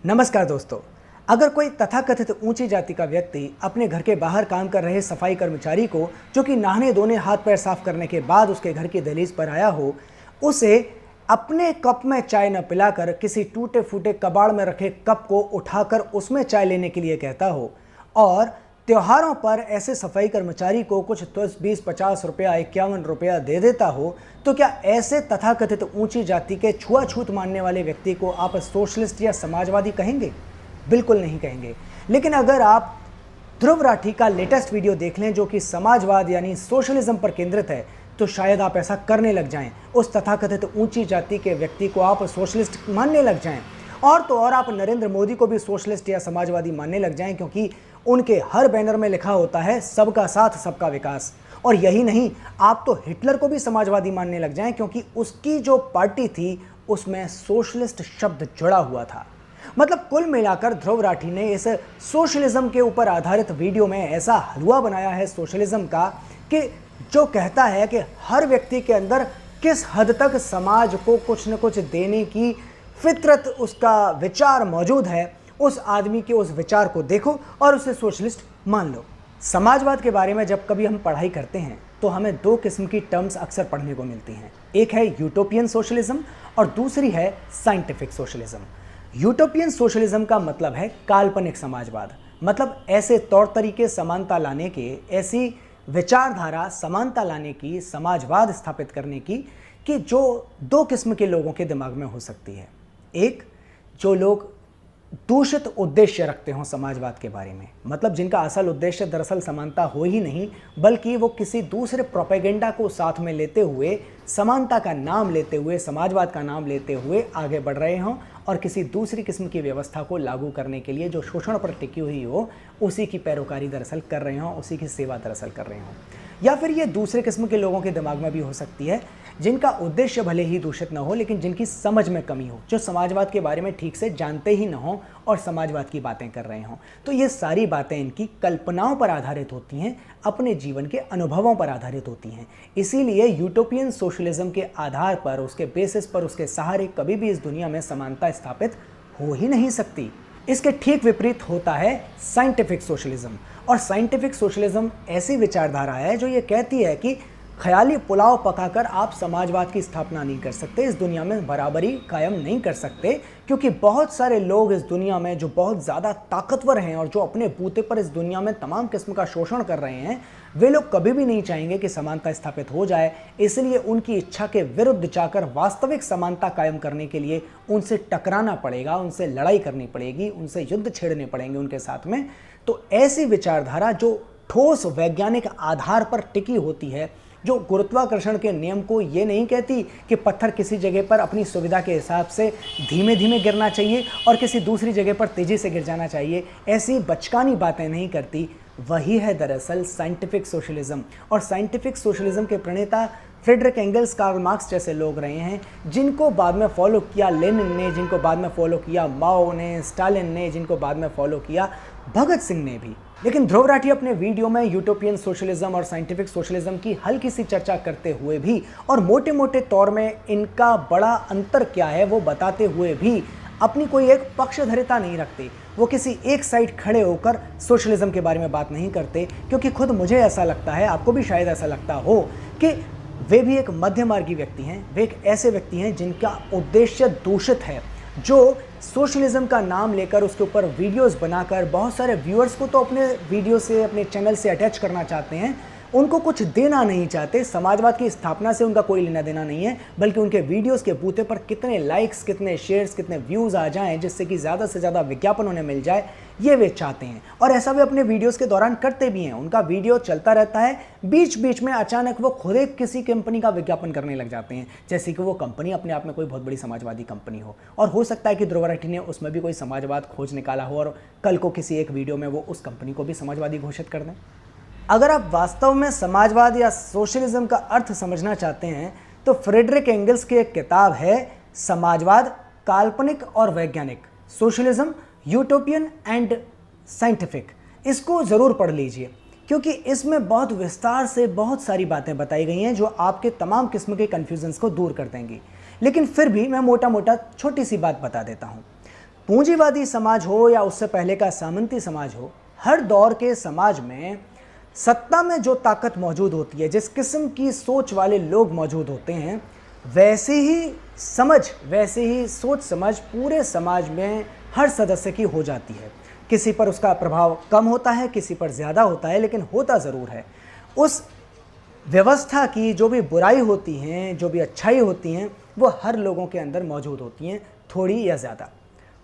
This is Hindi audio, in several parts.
नमस्कार दोस्तों। अगर कोई तथाकथित ऊंची जाति का व्यक्ति अपने घर के बाहर काम कर रहे सफाई कर्मचारी को, जो कि नहाने धोने हाथ पैर साफ करने के बाद उसके घर की दहलीज पर आया हो, उसे अपने कप में चाय न पिलाकर किसी टूटे फूटे कबाड़ में रखे कप को उठाकर उसमें चाय लेने के लिए कहता हो और त्योहारों पर ऐसे सफाई कर्मचारी को कुछ 10, 20, 50 रुपया, 51 रुपया दे देता हो, तो क्या ऐसे तथाकथित ऊंची जाति के छुआछूत मानने वाले व्यक्ति को आप सोशलिस्ट या समाजवादी कहेंगे? बिल्कुल नहीं कहेंगे। लेकिन अगर आप ध्रुव राठी का लेटेस्ट वीडियो देख लें जो कि समाजवाद यानी सोशलिज्म पर केंद्रित है, तो शायद आप ऐसा करने लग जाएं। उस तथाकथित ऊंची जाति के व्यक्ति को आप सोशलिस्ट मानने लग जाएं, और तो और आप नरेंद्र मोदी को भी सोशलिस्ट या समाजवादी मानने लग जाएं, क्योंकि उनके हर बैनर में लिखा होता है सबका साथ सबका विकास। और यही नहीं, आप तो हिटलर को भी समाजवादी मानने लग जाएं, क्योंकि उसकी जो पार्टी थी उसमें सोशलिस्ट शब्द जुड़ा हुआ था। मतलब कुल मिलाकर ध्रुव राठी ने इस सोशलिज्म के ऊपर आधारित वीडियो में ऐसा हलवा बनाया है सोशलिज्म का, कि जो कहता है कि हर व्यक्ति के अंदर किस हद तक समाज को कुछ न कुछ देने की फितरत, उसका विचार मौजूद है। उस आदमी के उस विचार को देखो और उसे सोशलिस्ट मान लो। समाजवाद के बारे में जब कभी हम पढ़ाई करते हैं तो हमें दो किस्म की टर्म्स अक्सर पढ़ने को मिलती हैं। एक है यूटोपियन सोशलिज्म और दूसरी है साइंटिफिक सोशलिज्म। यूटोपियन सोशलिज्म का मतलब है काल्पनिक समाजवाद, मतलब ऐसे तौर तरीके समानता लाने के, ऐसी विचारधारा समानता लाने की, समाजवाद स्थापित करने की, कि जो दो किस्म के लोगों के दिमाग में हो सकती है। एक, जो लोग दूषित उद्देश्य रखते हों समाजवाद के बारे में, मतलब जिनका असल उद्देश्य दरअसल समानता हो ही नहीं, बल्कि वो किसी दूसरे प्रोपेगेंडा को साथ में लेते हुए, समानता का नाम लेते हुए, समाजवाद का नाम लेते हुए आगे बढ़ रहे हों और किसी दूसरी किस्म की व्यवस्था को लागू करने के लिए जो शोषण पर टिकी हुई हो, उसी की पैरोकारी दरअसल कर रहे हों, उसी की सेवा दरअसल कर रहे हों। या फिर ये दूसरे किस्म के लोगों के दिमाग में भी हो सकती है, जिनका उद्देश्य भले ही दूषित न हो, लेकिन जिनकी समझ में कमी हो, जो समाजवाद के बारे में ठीक से जानते ही न हो और समाजवाद की बातें कर रहे हों। तो ये सारी बातें इनकी कल्पनाओं पर आधारित होती हैं, अपने जीवन के अनुभवों पर आधारित होती हैं। इसीलिए यूटोपियन सोशलिज्म के आधार पर, उसके बेसिस पर, उसके सहारे कभी भी इस दुनिया में समानता स्थापित हो ही नहीं सकती। इसके ठीक विपरीत होता है साइंटिफिक सोशलिज्म। और साइंटिफिक सोशलिज्म ऐसी विचारधारा है जो ये कहती है कि ख्याली पुलाव पकाकर आप समाजवाद की स्थापना नहीं कर सकते, इस दुनिया में बराबरी कायम नहीं कर सकते, क्योंकि बहुत सारे लोग इस दुनिया में जो बहुत ज़्यादा ताकतवर हैं और जो अपने बूते पर इस दुनिया में तमाम किस्म का शोषण कर रहे हैं, वे लोग कभी भी नहीं चाहेंगे कि समानता स्थापित हो जाए। इसलिए उनकी इच्छा के विरुद्ध जाकर वास्तविक समानता कायम करने के लिए उनसे टकराना पड़ेगा, उनसे लड़ाई करनी पड़ेगी, उनसे युद्ध छेड़ने पड़ेंगे उनके साथ में। तो ऐसी विचारधारा जो ठोस वैज्ञानिक आधार पर टिकी होती है, जो गुरुत्वाकर्षण के नियम को ये नहीं कहती कि पत्थर किसी जगह पर अपनी सुविधा के हिसाब से धीमे धीमे गिरना चाहिए और किसी दूसरी जगह पर तेजी से गिर जाना चाहिए, ऐसी बचकानी बातें नहीं करती, वही है दरअसल साइंटिफिक सोशलिज्म। और साइंटिफिक सोशलिज्म के प्रणेता फ्रेडरिक एंगल्स, कार्ल मार्क्स जैसे लोग रहे हैं, जिनको बाद में फॉलो किया लेनिन ने, जिनको बाद में फॉलो किया माओ ने, स्टालिन ने, जिनको बाद में फॉलो किया भगत सिंह ने भी। लेकिन ध्रुव राठी अपने वीडियो में यूटोपियन सोशलिज्म और साइंटिफिक सोशलिज्म की हल्की सी चर्चा करते हुए भी और मोटे मोटे तौर में इनका बड़ा अंतर क्या है वो बताते हुए भी अपनी कोई एक पक्षधरिता नहीं रखते। वो किसी एक साइड खड़े होकर सोशलिज्म के बारे में बात नहीं करते, क्योंकि खुद मुझे ऐसा लगता है, आपको भी शायद ऐसा लगता हो, कि वे भी एक मध्यमार्गी व्यक्ति हैं। वे एक ऐसे व्यक्ति हैं जिनका उद्देश्य दूषित है, जो सोशलिज्म का नाम लेकर उसके ऊपर वीडियोस बनाकर बहुत सारे व्यूअर्स को तो अपने वीडियो से, अपने चैनल से अटैच करना चाहते हैं, उनको कुछ देना नहीं चाहते। समाजवाद की स्थापना से उनका कोई लेना देना नहीं है, बल्कि उनके वीडियोस के बूते पर कितने लाइक्स, कितने शेयर्स, कितने व्यूज़ आ जाएं, जिससे कि ज़्यादा से ज़्यादा विज्ञापन उन्हें मिल जाए, ये वे चाहते हैं। और ऐसा वे अपने वीडियोस के दौरान करते भी हैं। उनका वीडियो चलता रहता है, बीच बीच में अचानक वो खुद एक किसी कंपनी का विज्ञापन करने लग जाते हैं, जैसे कि वो कंपनी अपने आप में कोई बहुत बड़ी समाजवादी कंपनी हो। और हो सकता है कि ध्रुव राठी ने उसमें भी कोई समाजवाद खोज निकाला हो और कल को किसी एक वीडियो में वो उस कंपनी को भी समाजवादी घोषित कर दें। अगर आप वास्तव में समाजवाद या सोशलिज्म का अर्थ समझना चाहते हैं, तो फ्रेडरिक एंगल्स की एक किताब है समाजवाद, काल्पनिक और वैज्ञानिक, सोशलिज्म, यूटोपियन एंड साइंटिफिक। इसको ज़रूर पढ़ लीजिए, क्योंकि इसमें बहुत विस्तार से बहुत सारी बातें बताई गई हैं जो आपके तमाम किस्म के कन्फ्यूजन्स को दूर कर देंगी। लेकिन फिर भी मैं मोटा मोटा छोटी सी बात बता देता हूँ। पूंजीवादी समाज हो या उससे पहले का सामंती समाज हो, हर दौर के समाज में सत्ता में जो ताकत मौजूद होती है, जिस किस्म की सोच वाले लोग मौजूद होते हैं, वैसे ही सोच समझ पूरे समाज में हर सदस्य की हो जाती है। किसी पर उसका प्रभाव कम होता है, किसी पर ज़्यादा होता है, लेकिन होता ज़रूर है। उस व्यवस्था की जो भी बुराई होती हैं, जो भी अच्छाई होती हैं, वो हर लोगों के अंदर मौजूद होती हैं, थोड़ी या ज़्यादा।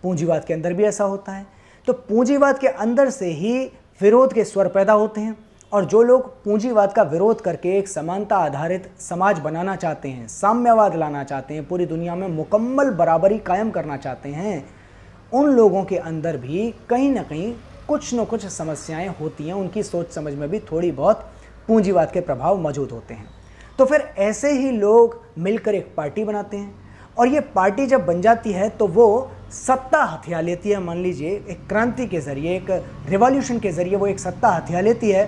पूंजीवाद के अंदर भी ऐसा होता है। तो पूंजीवाद के अंदर से ही विरोध के स्वर पैदा होते हैं, और जो लोग पूंजीवाद का विरोध करके एक समानता आधारित समाज बनाना चाहते हैं, साम्यवाद लाना चाहते हैं, पूरी दुनिया में मुकम्मल बराबरी कायम करना चाहते हैं, उन लोगों के अंदर भी कहीं ना कहीं कुछ न कुछ समस्याएं होती हैं। उनकी सोच समझ में भी थोड़ी बहुत पूंजीवाद के प्रभाव मौजूद होते हैं। तो फिर ऐसे ही लोग मिलकर एक पार्टी बनाते हैं, और ये पार्टी जब बन जाती है तो वो सत्ता हथिया लेती है। मान लीजिए एक क्रांति के ज़रिए, एक रिवॉल्यूशन के ज़रिए वो एक सत्ता हथिया लेती है।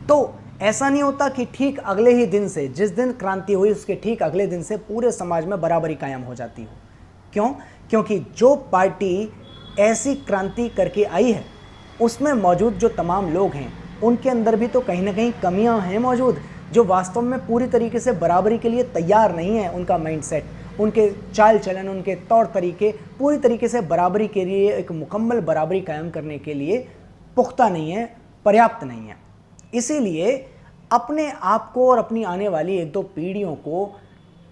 तो ऐसा नहीं होता कि ठीक अगले ही दिन से, जिस दिन क्रांति हुई उसके ठीक अगले दिन से पूरे समाज में बराबरी कायम हो जाती हो। क्यों? क्योंकि जो पार्टी ऐसी क्रांति करके आई है, उसमें मौजूद जो तमाम लोग हैं, उनके अंदर भी तो कहीं ना कहीं कमियां हैं मौजूद, जो वास्तव में पूरी तरीके से बराबरी के लिए तैयार नहीं है। उनका माइंडसेट, उनके चाल चलन, उनके तौर तरीके पूरी तरीके से बराबरी के लिए, एक मुकम्मल बराबरी कायम करने के लिए पुख्ता नहीं है, पर्याप्त नहीं है। इसीलिए अपने आप को और अपनी आने वाली एक दो पीढ़ियों को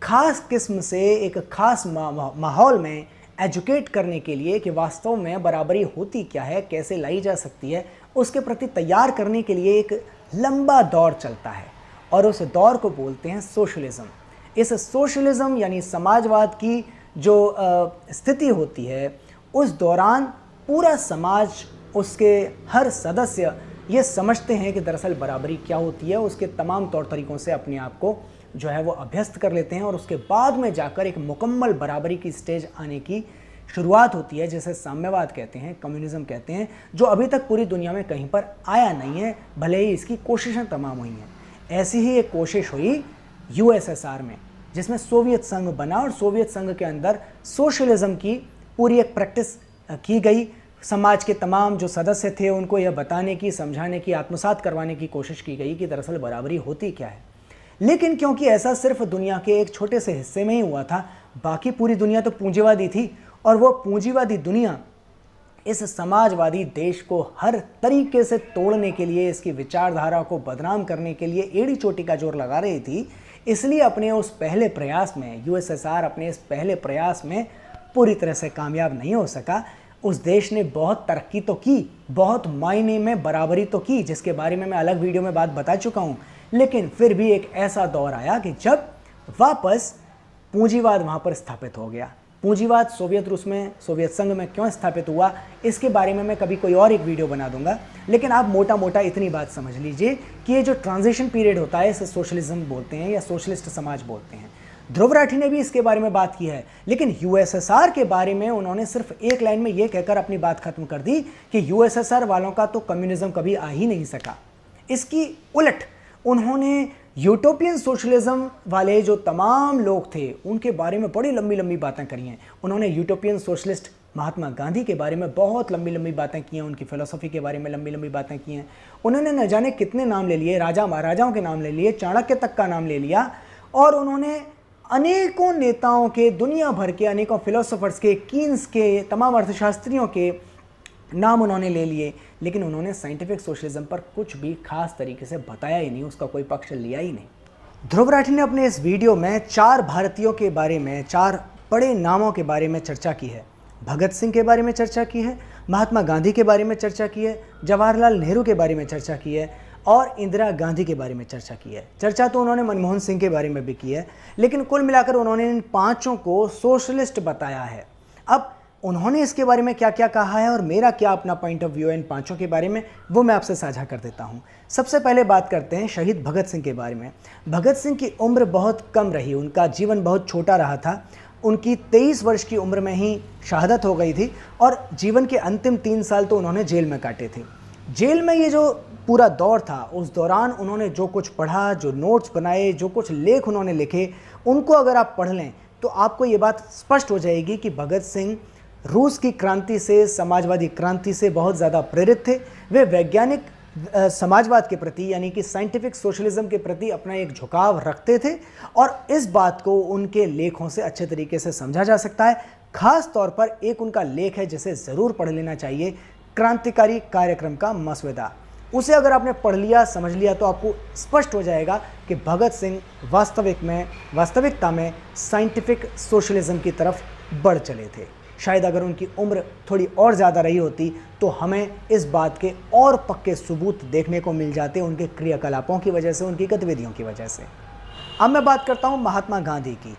खास किस्म से एक खास माहौल में एजुकेट करने के लिए कि वास्तव में बराबरी होती क्या है, कैसे लाई जा सकती है, उसके प्रति तैयार करने के लिए एक लंबा दौर चलता है, और उस दौर को बोलते हैं सोशलिज्म। इस सोशलिज्म यानी समाजवाद की जो स्थिति होती है, उस दौरान पूरा समाज, उसके हर सदस्य ये समझते हैं कि दरअसल बराबरी क्या होती है। उसके तमाम तौर तरीक़ों से अपने आप को जो है वो अभ्यस्त कर लेते हैं, और उसके बाद में जाकर एक मुकम्मल बराबरी की स्टेज आने की शुरुआत होती है, जिसे साम्यवाद कहते हैं, कम्युनिज्म कहते हैं, जो अभी तक पूरी दुनिया में कहीं पर आया नहीं है, भले ही इसकी कोशिशें तमाम हुई हैं। ऐसी ही एक कोशिश हुई यूएसएसआर में, जिसमें सोवियत संघ बना, और सोवियत संघ के अंदर सोशलिज्म की पूरी एक प्रैक्टिस की गई। समाज के तमाम जो सदस्य थे उनको यह बताने की, समझाने की, आत्मसात करवाने की कोशिश की गई कि दरअसल बराबरी होती क्या है। लेकिन क्योंकि ऐसा सिर्फ दुनिया के एक छोटे से हिस्से में ही हुआ था, बाकी पूरी दुनिया तो पूंजीवादी थी, और वो पूंजीवादी दुनिया इस समाजवादी देश को हर तरीके से तोड़ने के लिए, इसकी विचारधारा को बदनाम करने के लिए एड़ी चोटी का जोर लगा रही थी। इसलिए अपने उस पहले प्रयास में, यूएसएसआर अपने इस पहले प्रयास में पूरी तरह से कामयाब नहीं हो सका। उस देश ने बहुत तरक्की तो की, बहुत मायने में बराबरी तो की, जिसके बारे में मैं अलग वीडियो में बात बता चुका हूँ, लेकिन फिर भी एक ऐसा दौर आया कि जब वापस पूंजीवाद वहाँ पर स्थापित हो गया। पूंजीवाद सोवियत रूस में, सोवियत संघ में क्यों स्थापित हुआ, इसके बारे में मैं कभी कोई और एक वीडियो बना दूंगा। लेकिन आप मोटा मोटा इतनी बात समझ लीजिए कि ये जो ट्रांजिशन पीरियड होता है, इसे सोशलिज्म बोलते हैं या सोशलिस्ट समाज बोलते हैं। ध्रुव राठी ने भी इसके बारे में बात की है, लेकिन यूएसएसआर के बारे में उन्होंने सिर्फ एक लाइन में यह कहकर अपनी बात खत्म कर दी कि यूएसएसआर वालों का तो कम्युनिज्म कभी आ ही नहीं सका। इसकी उलट उन्होंने यूटोपियन सोशलिज्म वाले जो तमाम लोग थे उनके बारे में बड़ी लंबी लंबी बातें करी हैं। उन्होंने यूटोपियन सोशलिस्ट महात्मा गांधी के बारे में बहुत लंबी लंबी बातें की हैं, उनकी फ़िलोसफी के बारे में लंबी लंबी बातें की हैं। उन्होंने न जाने कितने नाम ले लिए, राजा महाराजाओं के नाम ले लिए, चाणक्य तक का नाम ले लिया, और उन्होंने अनेकों नेताओं के, दुनिया भर के अनेकों फिलोसोफर्स के, कीन्स के, तमाम अर्थशास्त्रियों के नाम उन्होंने ले लिए, लेकिन उन्होंने साइंटिफिक सोशलिज्म पर कुछ भी खास तरीके से बताया ही नहीं, उसका कोई पक्ष लिया ही नहीं। ध्रुव राठी ने अपने इस वीडियो में 4 भारतीयों के बारे में, 4 बड़े नामों के बारे में चर्चा की है। भगत सिंह के बारे में चर्चा की है, महात्मा गांधी के बारे में चर्चा की है, जवाहरलाल नेहरू के बारे में चर्चा की है, और इंदिरा गांधी के बारे में चर्चा की है। चर्चा तो उन्होंने मनमोहन सिंह के बारे में भी की है, लेकिन कुल मिलाकर उन्होंने इन 5 को सोशलिस्ट बताया है। अब उन्होंने इसके बारे में क्या क्या कहा है और मेरा क्या अपना पॉइंट ऑफ व्यू है इन 5 के बारे में, वो मैं आपसे साझा कर देता हूँ। सबसे पहले बात करते हैं शहीद भगत सिंह के बारे में। भगत सिंह की उम्र बहुत कम रही, उनका जीवन बहुत छोटा रहा था। उनकी 23 वर्ष की उम्र में ही शहादत हो गई थी, और जीवन के अंतिम 3 साल तो उन्होंने जेल में काटे थे। जेल में ये जो पूरा दौर था, उस दौरान उन्होंने जो कुछ पढ़ा, जो नोट्स बनाए, जो कुछ लेख उन्होंने लिखे, उनको अगर आप पढ़ लें तो आपको ये बात स्पष्ट हो जाएगी कि भगत सिंह रूस की क्रांति से, समाजवादी क्रांति से बहुत ज़्यादा प्रेरित थे। वे वैज्ञानिक समाजवाद के प्रति यानी कि साइंटिफिक सोशलिज्म के प्रति अपना एक झुकाव रखते थे और इस बात को उनके लेखों से अच्छे तरीके से समझा जा सकता है। खास तौर पर एक उनका लेख है जिसे ज़रूर पढ़ लेना चाहिए, क्रांतिकारी कार्यक्रम का मसौदा। उसे अगर आपने पढ़ लिया, समझ लिया तो आपको स्पष्ट हो जाएगा कि भगत सिंह वास्तविकता में साइंटिफिक सोशलिज्म की तरफ बढ़ चले थे। शायद अगर उनकी उम्र थोड़ी और ज़्यादा रही होती तो हमें इस बात के और पक्के सबूत देखने को मिल जाते उनके क्रियाकलापों की वजह से, उनकी गतिविधियों की वजह से। अब मैं बात करता हूँ महात्मा गांधी की।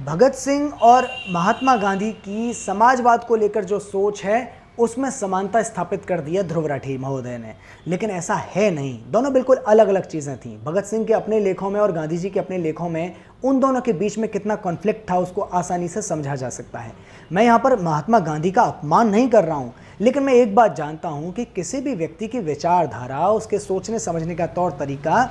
भगत सिंह और महात्मा गांधी की समाजवाद को लेकर जो सोच है उसमें समानता स्थापित कर दिया ध्रुव राठी महोदय ने, लेकिन ऐसा है नहीं। दोनों बिल्कुल अलग अलग चीज़ें थीं। भगत सिंह के अपने लेखों में और गांधी जी के अपने लेखों में उन दोनों के बीच में कितना कॉन्फ्लिक्ट था उसको आसानी से समझा जा सकता है। मैं यहाँ पर महात्मा गांधी का अपमान नहीं कर रहा हूँ, लेकिन मैं एक बात जानता हूँ कि किसी भी व्यक्ति की विचारधारा, उसके सोचने समझने का तौर तरीका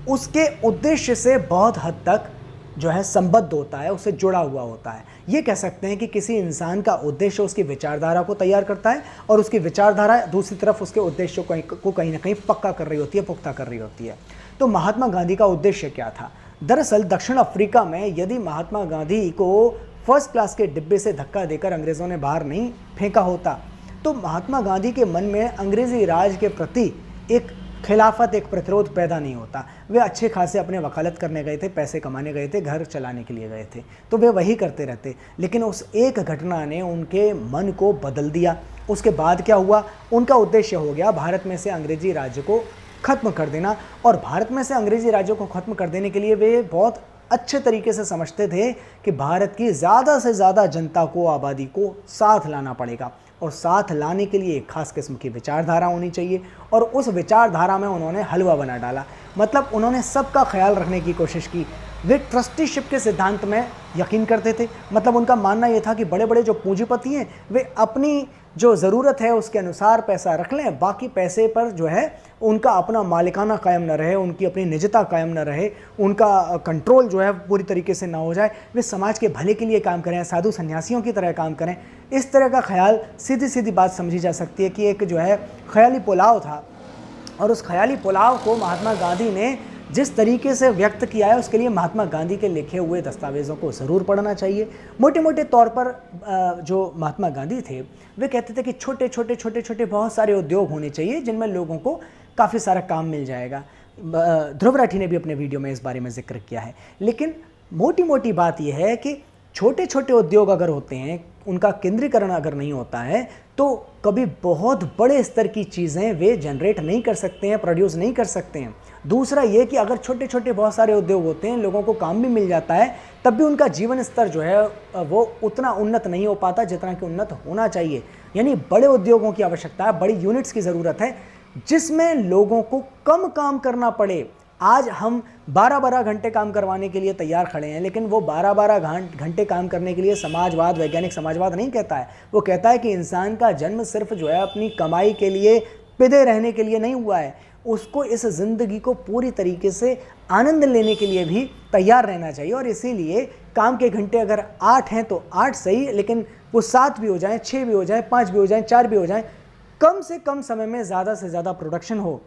उसके उद्देश्य से बहुत हद तक जो है संबद्ध होता है, उससे जुड़ा हुआ होता है। ये कह सकते हैं कि किसी इंसान का उद्देश्य उसकी विचारधारा को तैयार करता है और उसकी विचारधारा दूसरी तरफ उसके उद्देश्य को कहीं ना कहीं पक्का कर रही होती है, पुख्ता कर रही होती है। तो महात्मा गांधी का उद्देश्य क्या था? दरअसल दक्षिण अफ्रीका में यदि महात्मा गांधी को फर्स्ट क्लास के डिब्बे से धक्का देकर अंग्रेज़ों ने बाहर नहीं फेंका होता तो महात्मा गांधी के मन में अंग्रेज़ी राज के प्रति एक खिलाफत, एक प्रतिरोध पैदा नहीं होता। वे अच्छे खासे अपने वकालत करने गए थे, पैसे कमाने गए थे, घर चलाने के लिए गए थे, तो वे वही करते रहते। लेकिन उस एक घटना ने उनके मन को बदल दिया। उसके बाद क्या हुआ? उनका उद्देश्य हो गया भारत में से अंग्रेजी राज्य को ख़त्म कर देना। और भारत में से अंग्रेजी राज्यों को ख़त्म कर देने के लिए वे बहुत अच्छे तरीके से समझते थे कि भारत की ज़्यादा से ज़्यादा जनता को, आबादी को साथ लाना पड़ेगा और साथ लाने के लिए एक खास किस्म की विचारधारा होनी चाहिए। और उस विचारधारा में उन्होंने हलवा बना डाला, मतलब उन्होंने सबका ख्याल रखने की कोशिश की। वे ट्रस्टीशिप के सिद्धांत में यकीन करते थे, मतलब उनका मानना यह था कि बड़े बड़े जो पूंजीपति हैं वे अपनी जो ज़रूरत है उसके अनुसार पैसा रख लें, बाकी पैसे पर जो है उनका अपना मालिकाना कायम न रहे, उनकी अपनी निजता कायम न रहे, उनका कंट्रोल जो है पूरी तरीके से ना हो जाए। वे समाज के भले के लिए काम करें, साधु सन्यासियों की तरह काम करें। इस तरह का ख्याल, सीधी सीधी बात समझी जा सकती है कि एक जो है ख्याली पुलाव था। और उस ख्याली पुलाव को महात्मा गांधी ने जिस तरीके से व्यक्त किया है उसके लिए महात्मा गांधी के लिखे हुए दस्तावेज़ों को ज़रूर पढ़ना चाहिए। मोटे मोटे तौर पर जो महात्मा गांधी थे वे कहते थे कि छोटे छोटे बहुत सारे उद्योग होने चाहिए जिनमें लोगों को काफ़ी सारा काम मिल जाएगा। ध्रुव राठी ने भी अपने वीडियो में इस बारे में जिक्र किया है। लेकिन मोटी मोटी बात यह है कि छोटे छोटे उद्योग अगर होते हैं, उनका केंद्रीकरण अगर नहीं होता है तो कभी बहुत बड़े स्तर की चीज़ें वे जनरेट नहीं कर सकते हैं, प्रोड्यूस नहीं कर सकते हैं। दूसरा ये कि अगर छोटे छोटे बहुत सारे उद्योग होते हैं, लोगों को काम भी मिल जाता है, तब भी उनका जीवन स्तर जो है वो उतना उन्नत नहीं हो पाता जितना कि उन्नत होना चाहिए। यानी बड़े उद्योगों की आवश्यकता है, बड़ी यूनिट्स की ज़रूरत है जिसमें लोगों को कम काम करना पड़े। आज हम 12-12 घंटे काम करवाने के लिए तैयार खड़े हैं, लेकिन वो 12-12 घंटे काम करने के लिए समाजवाद, वैज्ञानिक समाजवाद नहीं कहता है। वो कहता है कि इंसान का जन्म सिर्फ जो है अपनी कमाई के लिए, पिदे रहने के लिए नहीं हुआ है, उसको इस ज़िंदगी को पूरी तरीके से आनंद लेने के लिए भी तैयार रहना चाहिए। और इसीलिए काम के घंटे अगर 8 हैं तो 8 सही, लेकिन वो 7 भी हो जाएं, 6 भी हो जाएं, 5 भी हो जाएं, 4 भी हो जाएं, कम से कम समय में ज़्यादा से ज़्यादा प्रोडक्शन हो।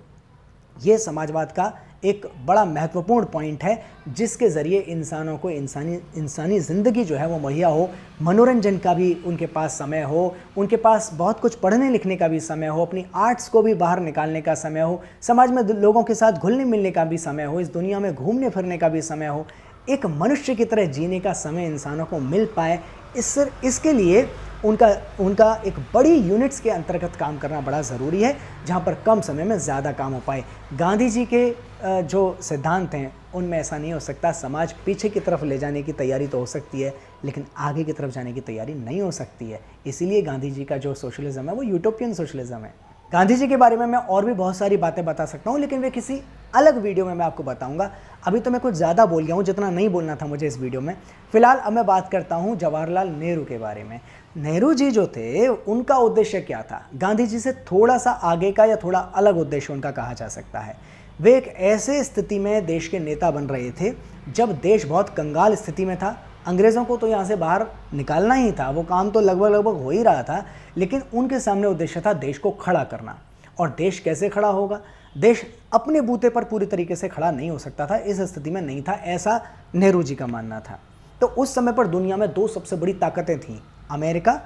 ये समाजवाद का एक बड़ा महत्वपूर्ण पॉइंट है जिसके ज़रिए इंसानों को इंसानी ज़िंदगी जो है वो मुहैया हो, मनोरंजन का भी उनके पास समय हो, उनके पास बहुत कुछ पढ़ने लिखने का भी समय हो, अपनी आर्ट्स को भी बाहर निकालने का समय हो, समाज में लोगों के साथ घुलने मिलने का भी समय हो, इस दुनिया में घूमने फिरने का भी समय हो, एक मनुष्य की तरह जीने का समय इंसानों को मिल पाए। इसके लिए उनका एक बड़ी यूनिट्स के अंतर्गत काम करना बड़ा ज़रूरी है, जहाँ पर कम समय में ज़्यादा काम हो पाए। गांधी जी के जो सिद्धांत हैं उनमें ऐसा नहीं हो सकता। समाज पीछे की तरफ ले जाने की तैयारी तो हो सकती है, लेकिन आगे की तरफ जाने की तैयारी नहीं हो सकती है। इसीलिए गांधी जी का जो सोशलिज्म है वो यूटोपियन सोशलिज्म है। गांधी जी के बारे में मैं और भी बहुत सारी बातें बता सकता हूँ, लेकिन वे किसी अलग वीडियो में मैं आपको बताऊंगा। अभी तो मैं कुछ ज़्यादा बोल गया हूँ जितना नहीं बोलना था मुझे इस वीडियो में। फिलहाल अब मैं बात करता हूँ जवाहरलाल नेहरू के बारे में। नेहरू जी जो थे उनका उद्देश्य क्या था? गांधी जी से थोड़ा सा आगे का या थोड़ा अलग उद्देश्य उनका कहा जा सकता है। वे एक ऐसे स्थिति में देश के नेता बन रहे थे जब देश बहुत कंगाल स्थिति में था, अंग्रेज़ों को तो यहाँ से बाहर निकालना ही था, वो काम तो लगभग हो ही रहा था, लेकिन उनके सामने उद्देश्य था देश को खड़ा करना। और देश कैसे खड़ा होगा? देश अपने बूते पर पूरी तरीके से खड़ा नहीं हो सकता था, इस स्थिति में नहीं था, ऐसा नेहरू जी का मानना था। तो उस समय पर दुनिया में दो सबसे बड़ी ताकतें थीं, अमेरिका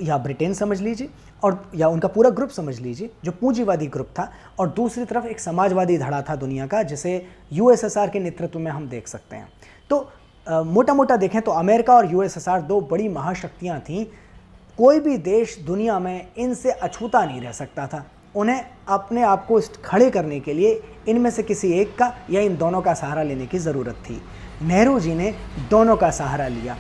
या ब्रिटेन समझ लीजिए, और या उनका पूरा ग्रुप समझ लीजिए जो पूंजीवादी ग्रुप था, और दूसरी तरफ एक समाजवादी धड़ा था दुनिया का, जिसे यूएसएसआर के नेतृत्व में हम देख सकते हैं। तो मोटा मोटा देखें तो अमेरिका और यूएसएसआर दो बड़ी महाशक्तियाँ थीं। कोई भी देश दुनिया में इनसे अछूता नहीं रह सकता था। उन्हें अपने आप को खड़े करने के लिए इनमें से किसी एक का या इन दोनों का सहारा लेने की ज़रूरत थी। नेहरू जी ने दोनों का सहारा लिया।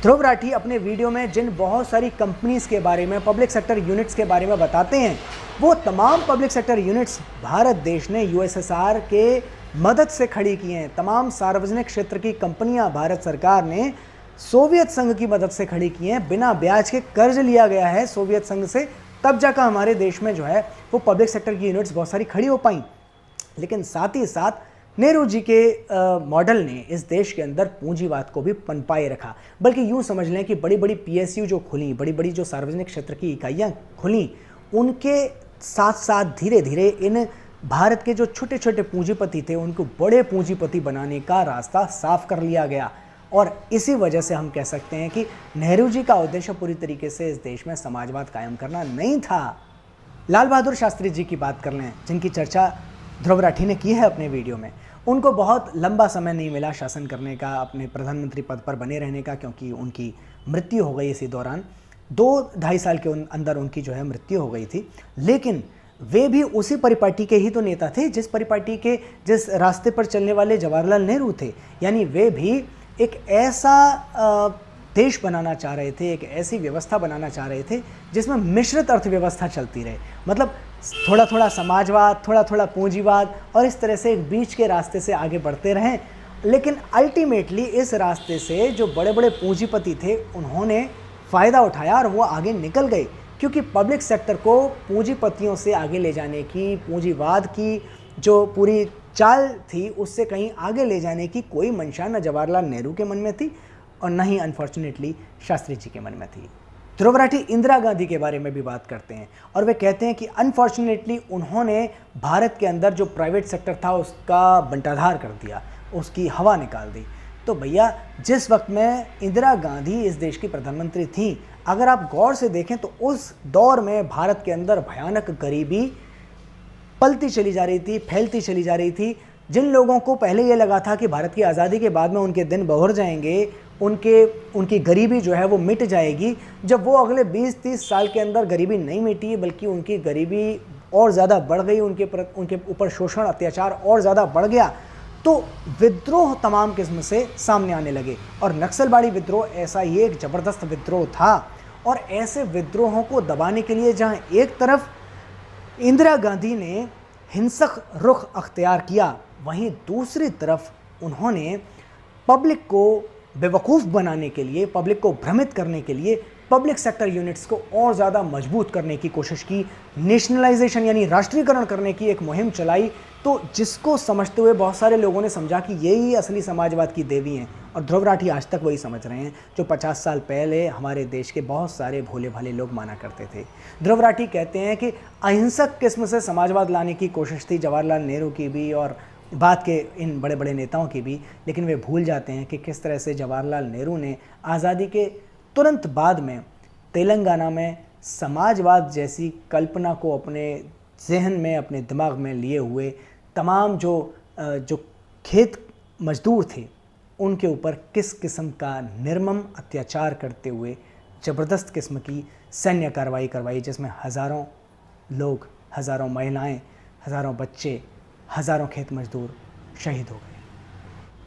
ध्रुव राठी अपने वीडियो में जिन बहुत सारी कंपनीज़ के बारे में, पब्लिक सेक्टर यूनिट्स के बारे में बताते हैं, वो तमाम पब्लिक सेक्टर यूनिट्स भारत देश ने यूएसएसआर के मदद से खड़ी की हैं। तमाम सार्वजनिक क्षेत्र की कंपनियां भारत सरकार ने सोवियत संघ की मदद से खड़ी की हैं। बिना ब्याज के कर्ज लिया गया है सोवियत संघ से, तब जाकर हमारे देश में जो है वो पब्लिक सेक्टर की यूनिट्स बहुत सारी खड़ी हो पाई। लेकिन साथ ही साथ नेहरू जी के मॉडल ने इस देश के अंदर पूंजीवाद को भी पनपाए रखा। बल्कि यूँ समझ लें कि बड़ी बड़ी पीएसयू जो खुली, बड़ी बड़ी जो सार्वजनिक क्षेत्र की इकाइयाँ खुलीं, उनके साथ साथ धीरे धीरे इन भारत के जो छोटे छोटे पूंजीपति थे उनको बड़े पूंजीपति बनाने का रास्ता साफ कर लिया गया। और इसी वजह से हम कह सकते हैं कि नेहरू जी का उद्देश्य पूरी तरीके से इस देश में समाजवाद कायम करना नहीं था। लाल बहादुर शास्त्री जी की बात कर लें, जिनकी चर्चा ध्रुव राठी ने की है अपने वीडियो में। उनको बहुत लंबा समय नहीं मिला शासन करने का, अपने प्रधानमंत्री पद पर बने रहने का, क्योंकि उनकी मृत्यु हो गई इसी दौरान। 2-2.5 साल के अंदर उनकी जो है मृत्यु हो गई थी। लेकिन वे भी उसी परिपाटी के ही तो नेता थे जिस परिपाटी के, जिस रास्ते पर चलने वाले जवाहरलाल नेहरू थे। यानी वे भी एक ऐसा देश बनाना चाह रहे थे, एक ऐसी व्यवस्था बनाना चाह रहे थे जिसमें मिश्रित अर्थव्यवस्था चलती रहे। मतलब थोड़ा थोड़ा समाजवाद, थोड़ा थोड़ा पूंजीवाद, और इस तरह से एक बीच के रास्ते से आगे बढ़ते रहें। लेकिन अल्टीमेटली इस रास्ते से जो बड़े बड़े पूंजीपति थे उन्होंने फ़ायदा उठाया और वो आगे निकल गए, क्योंकि पब्लिक सेक्टर को पूंजीपतियों से आगे ले जाने की, पूंजीवाद की जो पूरी चाल थी उससे कहीं आगे ले जाने की कोई मंशा न जवाहरलाल नेहरू के मन में थी और न ही अनफॉर्चुनेटली शास्त्री जी के मन में थी। ध्रुव राठी इंदिरा गांधी के बारे में भी बात करते हैं और वे कहते हैं कि अनफॉर्चुनेटली उन्होंने भारत के अंदर जो प्राइवेट सेक्टर था उसका बंटाधार कर दिया, उसकी हवा निकाल दी। तो भैया, जिस वक्त में इंदिरा गांधी इस देश की प्रधानमंत्री थी, अगर आप गौर से देखें तो उस दौर में भारत के अंदर भयानक गरीबी पलती चली जा रही थी, फैलती चली जा रही थी। जिन लोगों को पहले ये लगा था कि भारत की आज़ादी के बाद में उनके दिन बहुर जाएंगे, उनकी गरीबी जो है वो मिट जाएगी, जब वो अगले 20-30 साल के अंदर गरीबी नहीं मिटी बल्कि उनकी गरीबी और ज़्यादा बढ़ गई, उनके ऊपर शोषण अत्याचार और ज़्यादा बढ़ गया, तो विद्रोह तमाम किस्म से सामने आने लगे। और नक्सलबाड़ी विद्रोह ऐसा ही एक ज़बरदस्त विद्रोह था। और ऐसे विद्रोहों को दबाने के लिए जहाँ एक तरफ इंदिरा गांधी ने हिंसक रुख अख्तियार किया, वहीं दूसरी तरफ उन्होंने पब्लिक को बेवकूफ़ बनाने के लिए, पब्लिक को भ्रमित करने के लिए पब्लिक सेक्टर यूनिट्स को और ज़्यादा मजबूत करने की कोशिश की। नेशनलाइजेशन यानी राष्ट्रीयकरण करने की एक मुहिम चलाई, तो जिसको समझते हुए बहुत सारे लोगों ने समझा कि यही असली समाजवाद की देवी हैं। और ध्रुव राठी आज तक वही समझ रहे हैं जो 50 साल पहले हमारे देश के बहुत सारे भोले भाले लोग माना करते थे। ध्रुव राठी कहते हैं कि अहिंसक किस्म से समाजवाद लाने की कोशिश थी जवाहरलाल नेहरू की भी और बाद के इन बड़े बड़े नेताओं की भी, लेकिन वे भूल जाते हैं कि किस तरह से जवाहरलाल नेहरू ने आज़ादी के तुरंत बाद में तेलंगाना में समाजवाद जैसी कल्पना को अपने जहन में, अपने दिमाग में लिए हुए तमाम जो खेत मजदूर थे उनके ऊपर किस किस्म का निर्मम अत्याचार करते हुए ज़बरदस्त किस्म की सैन्य कार्रवाई करवाई, जिसमें हज़ारों लोग, हज़ारों महिलाएं, हज़ारों बच्चे, हज़ारों खेत मजदूर शहीद हो गए।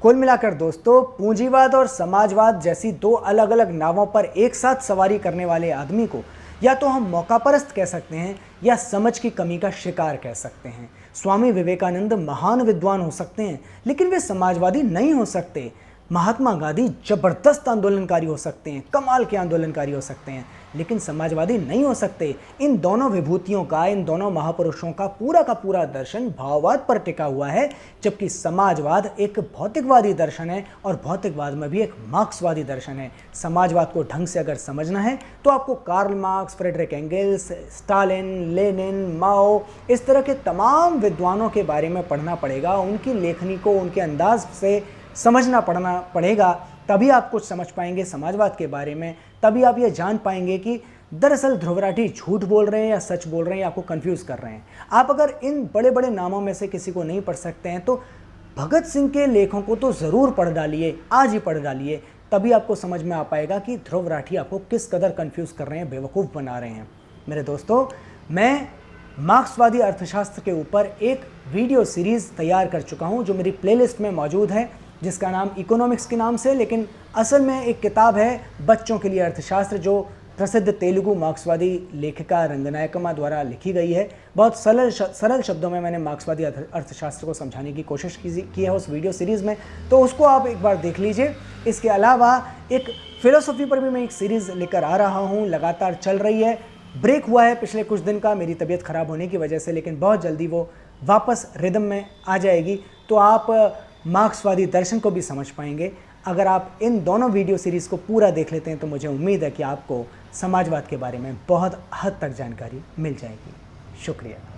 कुल मिलाकर दोस्तों, पूंजीवाद और समाजवाद जैसी दो अलग अलग नावों पर एक साथ सवारी करने वाले आदमी को या तो हम मौकापरस्त कह सकते हैं या समझ की कमी का शिकार कह सकते हैं। स्वामी विवेकानंद महान विद्वान हो सकते हैं, लेकिन वे समाजवादी नहीं हो सकते। महात्मा गांधी जबरदस्त आंदोलनकारी हो सकते हैं, कमाल के आंदोलनकारी हो सकते हैं, लेकिन समाजवादी नहीं हो सकते। इन दोनों विभूतियों का, इन दोनों महापुरुषों का पूरा दर्शन भाववाद पर टिका हुआ है, जबकि समाजवाद एक भौतिकवादी दर्शन है और भौतिकवाद में भी एक मार्क्सवादी दर्शन है। समाजवाद को ढंग से अगर समझना है तो आपको Karl Marx, Friedrich Engels, Stalin, Lenin, Mao, इस तरह के तमाम विद्वानों के बारे में पढ़ना पड़ेगा, उनकी लेखनी को उनके अंदाज से समझना पड़ेगा, तभी आप कुछ समझ पाएंगे समाजवाद के बारे में। तभी आप ये जान पाएंगे कि दरअसल ध्रुव राठी झूठ बोल रहे हैं या सच बोल रहे हैं या आपको कंफ्यूज कर रहे हैं। आप अगर इन बड़े बड़े नामों में से किसी को नहीं पढ़ सकते हैं तो भगत सिंह के लेखों को तो ज़रूर पढ़ डालिए, आज ही पढ़ डालिए, तभी आपको समझ में आ पाएगा कि ध्रुव राठी आपको किस कदर कंफ्यूज कर रहे हैं, बेवकूफ़ बना रहे हैं। मेरे दोस्तों, मैं मार्क्सवादी अर्थशास्त्र के ऊपर एक वीडियो सीरीज़ तैयार कर चुका हूँ जो मेरी प्लेलिस्ट में मौजूद है, जिसका नाम इकोनॉमिक्स के नाम से, लेकिन असल में एक किताब है बच्चों के लिए अर्थशास्त्र, जो प्रसिद्ध तेलुगु मार्क्सवादी लेखिका रंगनायकम्मा द्वारा लिखी गई है। बहुत सरल शब्दों में मैंने मार्क्सवादी अर्थशास्त्र को समझाने की कोशिश की है उस वीडियो सीरीज़ में, तो उसको आप एक बार देख लीजिए। इसके अलावा एक फ़िलोसॉफ़ी पर भी मैं एक सीरीज़ लेकर आ रहा हूँ, लगातार चल रही है। ब्रेक हुआ है पिछले कुछ दिन का मेरी तबीयत ख़राब होने की वजह से, लेकिन बहुत जल्दी वो वापस रिदम में आ जाएगी, तो आप मार्क्सवादी दर्शन को भी समझ पाएंगे। अगर आप इन दोनों वीडियो सीरीज़ को पूरा देख लेते हैं तो मुझे उम्मीद है कि आपको समाजवाद के बारे में बहुत हद तक जानकारी मिल जाएगी। शुक्रिया।